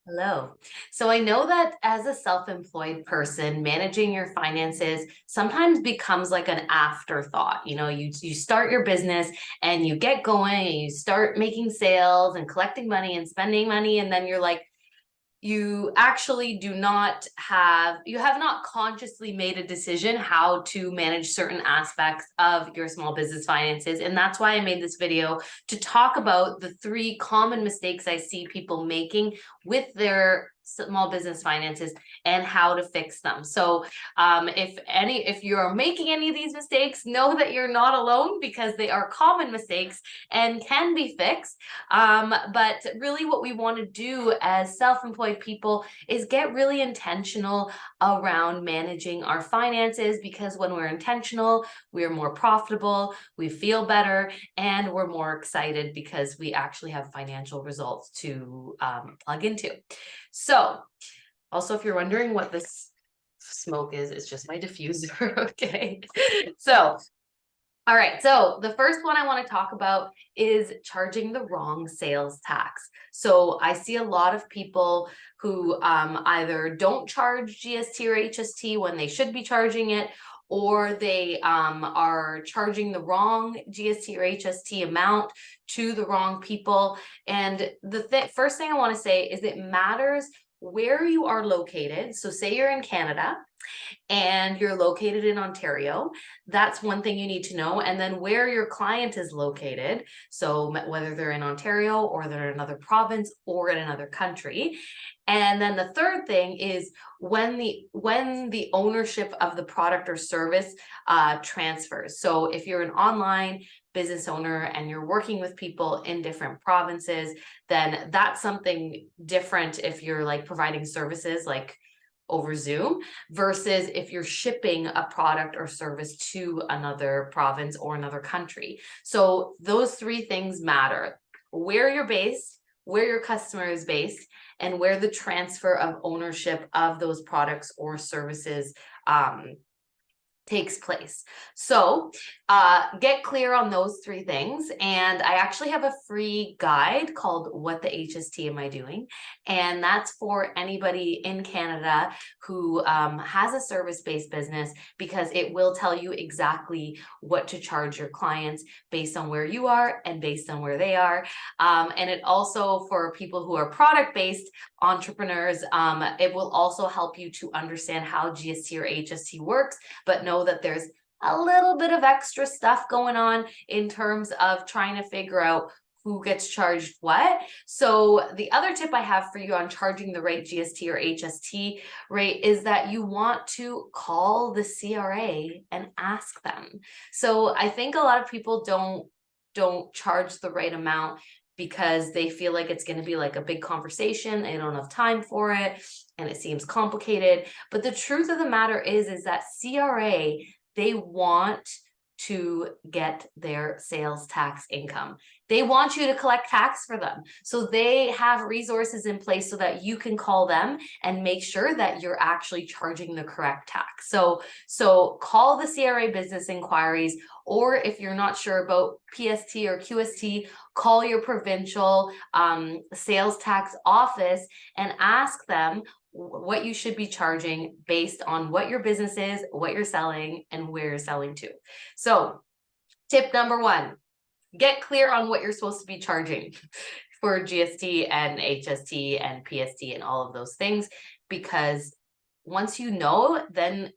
Hello. So I know that as a self-employed person, managing your finances sometimes becomes like an afterthought. You start your business and you get going and you start making sales and collecting money and spending money, and then you're like, you actually you have not consciously made a decision how to manage certain aspects of your small business finances. And that's why I made this video, to talk about the 3 common mistakes I see people making with their small business finances and how to fix them. So if you're making any of these mistakes, know that you're not alone, because they are common mistakes and can be fixed. But really what we want to do as self-employed people is get really intentional around managing our finances, because when we're intentional, we're more profitable, we feel better, and we're more excited because we actually have financial results to plug into. So also, if you're wondering what this smoke is, it's just my diffuser. Okay. So all right, so the first one I want to talk about is charging the wrong sales tax. So I see a lot of people who either don't charge GST or HST when they should be charging it, or they are charging the wrong GST or HST amount to the wrong people. And the first thing I want to say is it matters where you are located. So say you're in Canada and you're located in Ontario, that's one thing you need to know. And then where your client is located, so whether they're in Ontario or they're in another province or in another country. And then the third thing is when the ownership of the product or service transfers. So if you're an online business owner and you're working with people in different provinces, then that's something different if you're like providing services like over Zoom, versus if you're shipping a product or service to another province or another country. So those 3 things matter: where you're based, where your customer is based, and where the transfer of ownership of those products or services takes place. So get clear on those 3 things. And I actually have a free guide called What the HST Am I Doing? And that's for anybody in Canada who has a service-based business, because it will tell you exactly what to charge your clients based on where you are and based on where they are. And it also, for people who are product-based entrepreneurs, it will also help you to understand how GST or HST works, but know that there's a little bit of extra stuff going on in terms of trying to figure out who gets charged what. So the other tip I have for you on charging the right GST or HST rate is that you want to call the CRA and ask them. So I think a lot of people don't charge the right amount because they feel like it's going to be like a big conversation. They don't have time for it, and it seems complicated. But the truth of the matter is that CRA, they want to get their sales tax income. They want you to collect tax for them. So they have resources in place so that you can call them and make sure that you're actually charging the correct tax. So call the CRA business inquiries, or if you're not sure about PST or QST, call your provincial sales tax office and ask them what you should be charging based on what your business is, what you're selling, and where you're selling to. So tip number 1, get clear on what you're supposed to be charging for GST and HST and PST and all of those things, because once you know, then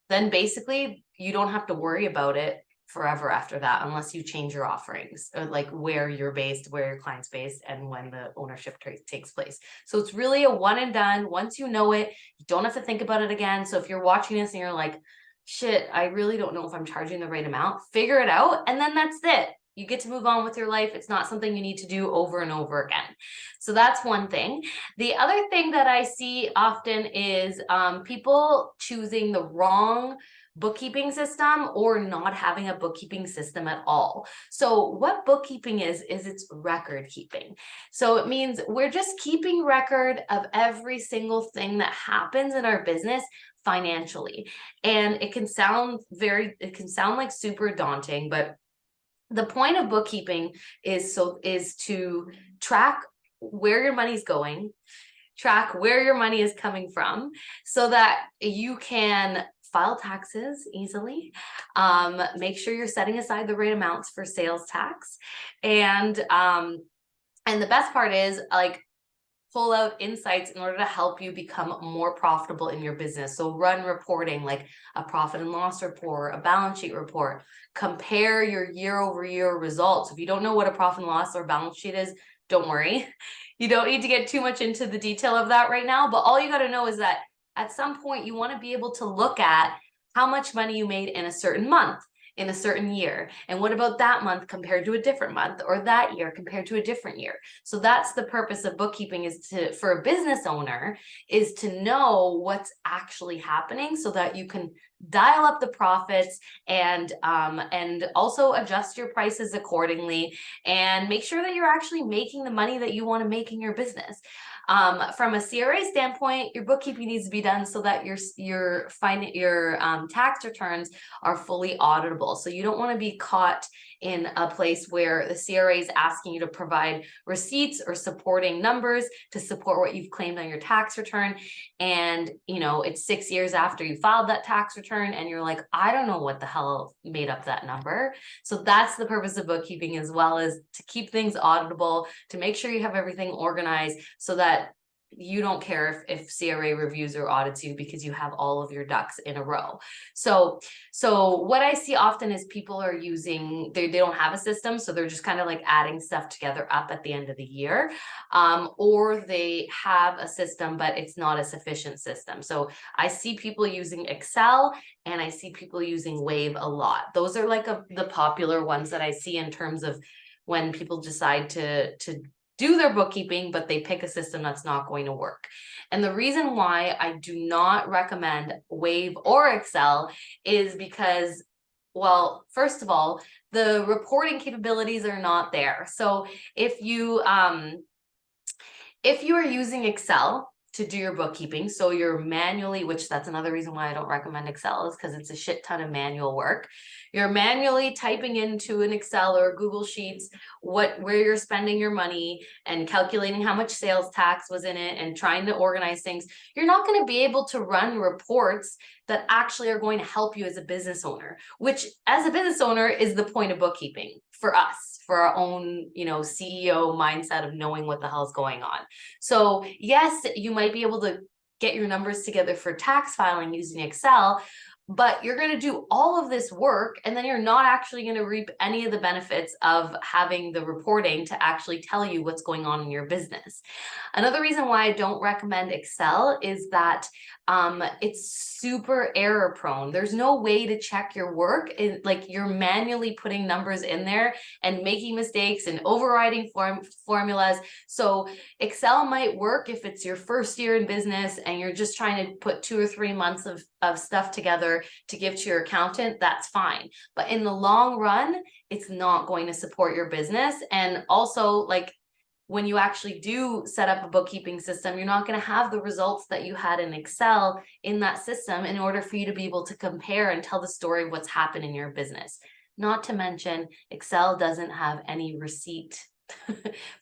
basically you don't have to worry about it forever after that, unless you change your offerings, or like where you're based, where your client's based, and when the ownership takes place. So it's really a one and done. Once you know it, you don't have to think about it again. So if you're watching this and you're like, shit, I really don't know if I'm charging the right amount, figure it out, and then that's it. You get to move on with your life. It's not something you need to do over and over again. So that's one thing. The other thing that I see often is people choosing the wrong bookkeeping system or not having a bookkeeping system at all. So what bookkeeping is it's record keeping. So it means we're just keeping record of every single thing that happens in our business financially. And it can sound like super daunting, but the point of bookkeeping is to track where your money's going, track where your money is coming from, so that you can file taxes easily, make sure you're setting aside the right amounts for sales tax, and the best part is, like, pull out insights in order to help you become more profitable in your business. So run reporting, like a profit and loss report, a balance sheet report, compare your year over year results. If you don't know what a profit and loss or balance sheet is, don't worry. You don't need to get too much into the detail of that right now, but all you got to know is that at some point you want to be able to look at how much money you made in a certain month, in a certain year, and what about that month compared to a different month, or that year compared to a different year. So that's the purpose of bookkeeping, is to, for a business owner, is to know what's actually happening so that you can dial up the profits, and also adjust your prices accordingly, and make sure that you're actually making the money that you want to make in your business. From a CRA standpoint, your bookkeeping needs to be done so that your tax returns are fully auditable. So you don't want to be caught in a place where the CRA is asking you to provide receipts or supporting numbers to support what you've claimed on your tax return. And, you know, it's 6 years after you filed that tax return and you're like, I don't know what the hell made up that number. So that's the purpose of bookkeeping, as well as to keep things auditable, to make sure you have everything organized so that you don't care if CRA reviews or audits you, because you have all of your ducks in a row. So what I see often is people are using, they don't have a system, so they're just kind of like adding stuff together up at the end of the year, or they have a system but it's not a sufficient system. So I see people using Excel, and I see people using Wave a lot. Those are like the popular ones that I see in terms of when people decide to do their bookkeeping, but they pick a system that's not going to work. And the reason why I do not recommend Wave or Excel is because, well, first of all, the reporting capabilities are not there. So if you are using Excel to do your bookkeeping, so you're manually, which that's another reason why I don't recommend Excel, is because it's a shit ton of manual work. You're manually typing into an Excel or Google Sheets where you're spending your money, and calculating how much sales tax was in it, and trying to organize things. You're not going to be able to run reports that actually are going to help you as a business owner, which as a business owner is the point of bookkeeping for us, for our own, you know, CEO mindset of knowing what the hell is going on. So yes, you might be able to get your numbers together for tax filing using Excel, but you're going to do all of this work, and then you're not actually going to reap any of the benefits of having the reporting to actually tell you what's going on in your business. Another reason why I don't recommend Excel is that it's super error prone. There's no way to check your work. Like, you're manually putting numbers in there and making mistakes and overriding formulas. So Excel might work if it's your first year in business and you're just trying to put 2 or 3 months of stuff together to give to your accountant. That's fine. But in the long run, it's not going to support your business. And also, like, when you actually do set up a bookkeeping system, you're not going to have the results that you had in Excel in that system in order for you to be able to compare and tell the story of what's happened in your business. Not to mention, Excel doesn't have any receipt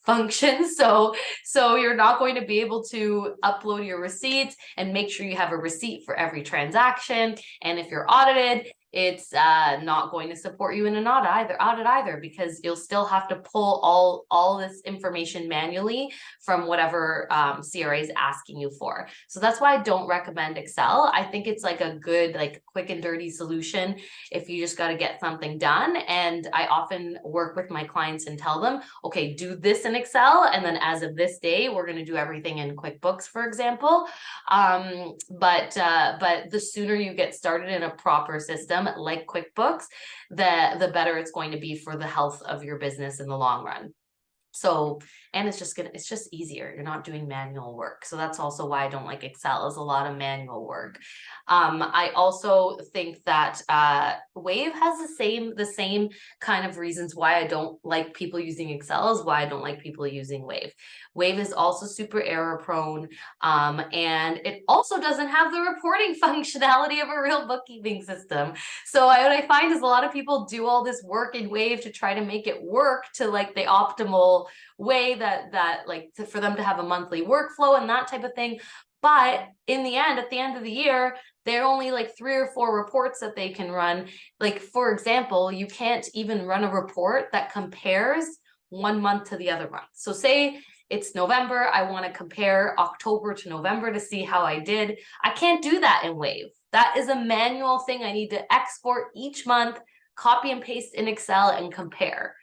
function, so you're not going to be able to upload your receipts and make sure you have a receipt for every transaction. And if you're audited, it's not going to support you in an audit either, because you'll still have to pull all this information manually from whatever CRA is asking you for. So that's why I don't recommend Excel. I think it's like a good, like, quick and dirty solution if you just got to get something done. And I often work with my clients and tell them, okay, do this in Excel, and then as of this day, we're going to do everything in QuickBooks, for example. But the sooner you get started in a proper system like QuickBooks, the better it's going to be for the health of your business in the long run. So, and it's just easier. You're not doing manual work. So that's also why I don't like Excel, is a lot of manual work. I also think that Wave has the same kind of reasons why I don't like people using Excel as why I don't like people using Wave. Wave is also super error prone, and it also doesn't have the reporting functionality of a real bookkeeping system. So what I find is a lot of people do all this work in Wave to try to make it work to like the optimal simple way for them to have a monthly workflow and that type of thing. But in the end, at the end of the year, there are only like 3 or 4 reports that they can run. Like, for example, you can't even run a report that compares one month to the other month. So say it's November, I want to compare October to November to see how I did. I can't do that in Wave. That is a manual thing. I need to export each month, copy and paste in Excel and compare.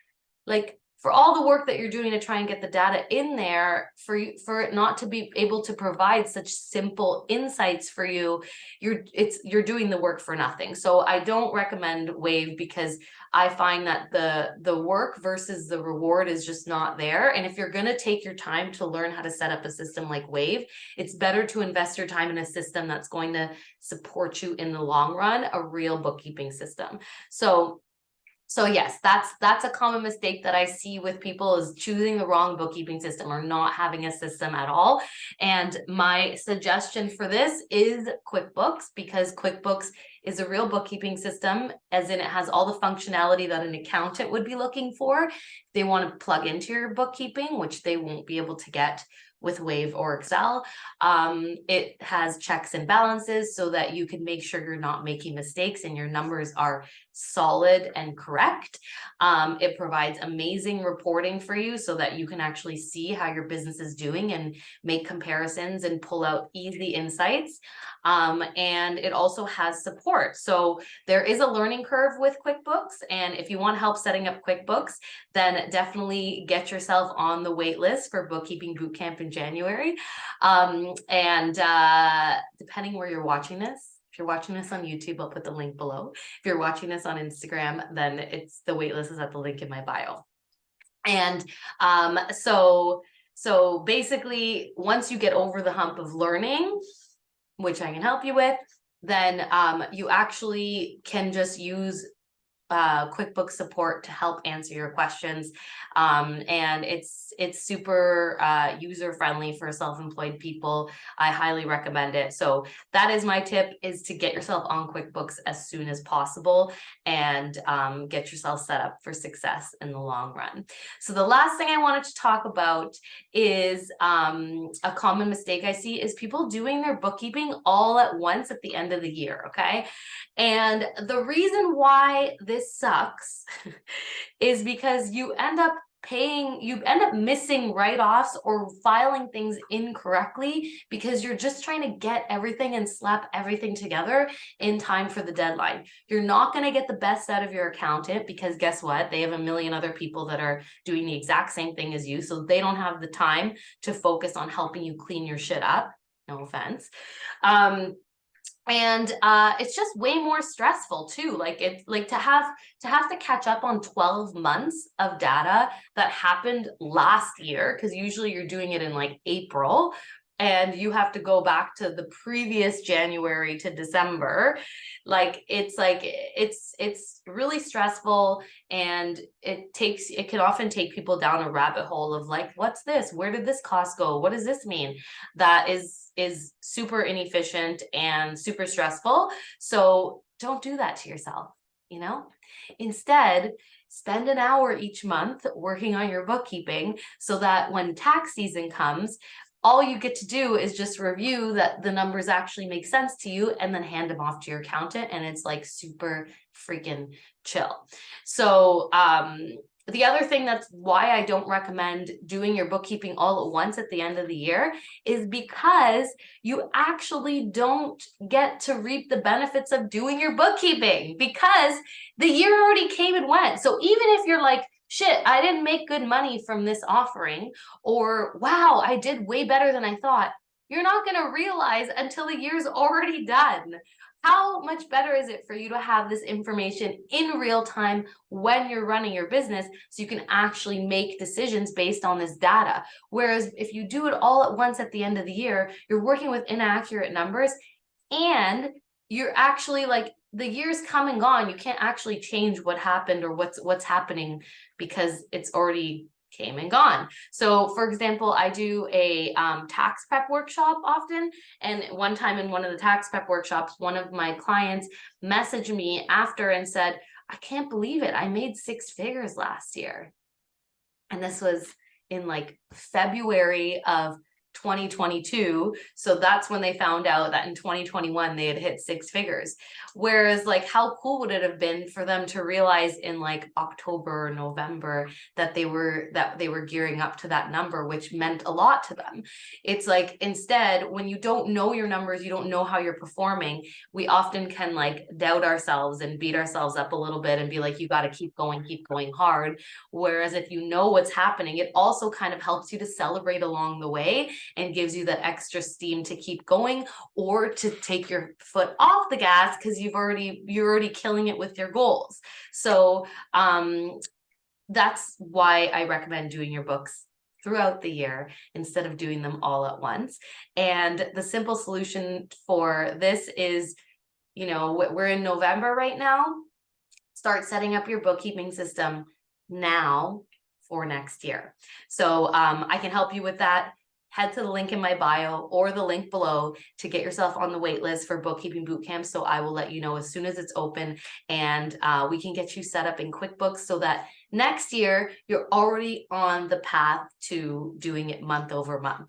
Like, for all the work that you're doing to try and get the data in there, for it not to be able to provide such simple insights for you, you're doing the work for nothing. So I don't recommend Wave, because I find that the work versus the reward is just not there. And if you're going to take your time to learn how to set up a system like Wave, it's better to invest your time in a system that's going to support you in the long run, a real bookkeeping system. So yes, that's a common mistake that I see with people, is choosing the wrong bookkeeping system or not having a system at all. And my suggestion for this is QuickBooks, because QuickBooks is a real bookkeeping system, as in it has all the functionality that an accountant would be looking for. They want to plug into your bookkeeping, which they won't be able to get with Wave or Excel. It has checks and balances so that you can make sure you're not making mistakes and your numbers are solid and correct. It provides amazing reporting for you so that you can actually see how your business is doing and make comparisons and pull out easy insights. And it also has support. So there is a learning curve with QuickBooks. And if you want help setting up QuickBooks, then definitely get yourself on the wait list for Bookkeeping Bootcamp in January. Depending where you're watching this, if you're watching this on YouTube, I'll put the link below. If you're watching this on Instagram, then the waitlist is at the link in my bio. And so basically, once you get over the hump of learning, which I can help you with, then you actually can just use QuickBooks support to help answer your questions. And it's super user friendly for self-employed people. I highly recommend it. So that is my tip, is to get yourself on QuickBooks as soon as possible and get yourself set up for success in the long run. So the last thing I wanted to talk about is a common mistake I see is people doing their bookkeeping all at once at the end of the year. Okay. And the reason why this sucks is because you end up missing write-offs or filing things incorrectly because you're just trying to get everything and slap everything together in time for the deadline. You're not going to get the best out of your accountant, because guess what? They have a million other people that are doing the exact same thing as you. So they don't have the time to focus on helping you clean your shit up. No offense. And it's just way more stressful too. Like to have to catch up on 12 months of data that happened last year, because usually you're doing it in like April, and you have to go back to the previous January to December. It's really stressful, and it can often take people down a rabbit hole of like, what's this? Where did this cost go? What does this mean? That is super inefficient and super stressful. So don't do that to yourself, Instead, spend an hour each month working on your bookkeeping so that when tax season comes, all you get to do is just review that the numbers actually make sense to you, and then hand them off to your accountant, and it's like super freaking chill. So the other thing that's why I don't recommend doing your bookkeeping all at once at the end of the year is because you actually don't get to reap the benefits of doing your bookkeeping, because the year already came and went. So even if you're like, shit, I didn't make good money from this offering, or wow, I did way better than I thought, you're not going to realize until the year's already done. How much better is it for you to have this information in real time when you're running your business, so you can actually make decisions based on this data? Whereas if you do it all at once at the end of the year, you're working with inaccurate numbers, and you're actually like, the year's come and gone. You can't actually change what happened or what's happening, because it's already came and gone. So for example, I do a tax prep workshop often. And one time in one of the tax prep workshops, one of my clients messaged me after and said, I can't believe it, I made 6 figures last year. And this was in like February of 2022. So that's when they found out that in 2021 they had hit six figures. Whereas like how cool would it have been for them to realize in like October or November that they were gearing up to that number, which meant a lot to them. It's like instead, when you don't know your numbers, you don't know how you're performing, we often can like doubt ourselves and beat ourselves up a little bit and be like, you got to keep going hard. Whereas if you know what's happening, it also kind of helps you to celebrate along the way and gives you that extra steam to keep going or to take your foot off the gas because you're already killing it with your goals. So that's why I recommend doing your books throughout the year instead of doing them all at once. And the simple solution for this is, you know, we're in November right now. Start setting up your bookkeeping system now for next year. So I can help you with that. Head to the link in my bio or the link below to get yourself on the wait list for Bookkeeping Bootcamp. So I will let you know as soon as it's open, and we can get you set up in QuickBooks so that next year you're already on the path to doing it month over month.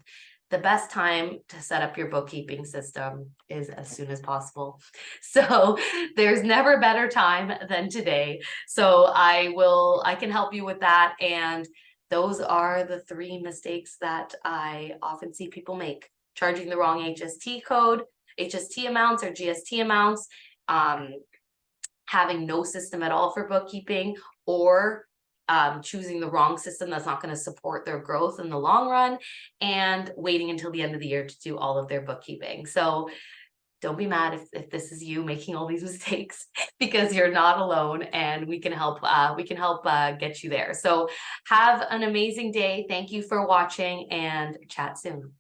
The best time to set up your bookkeeping system is as soon as possible. So there's never a better time than today. So I can help you with that. And those are the three mistakes that I often see people make: charging the wrong HST code, HST amounts or GST amounts, having no system at all for bookkeeping, or choosing the wrong system that's not going to support their growth in the long run, and waiting until the end of the year to do all of their bookkeeping. So don't be mad if this is you making all these mistakes, because you're not alone, and we can help get you there. So have an amazing day. Thank you for watching, and chat soon.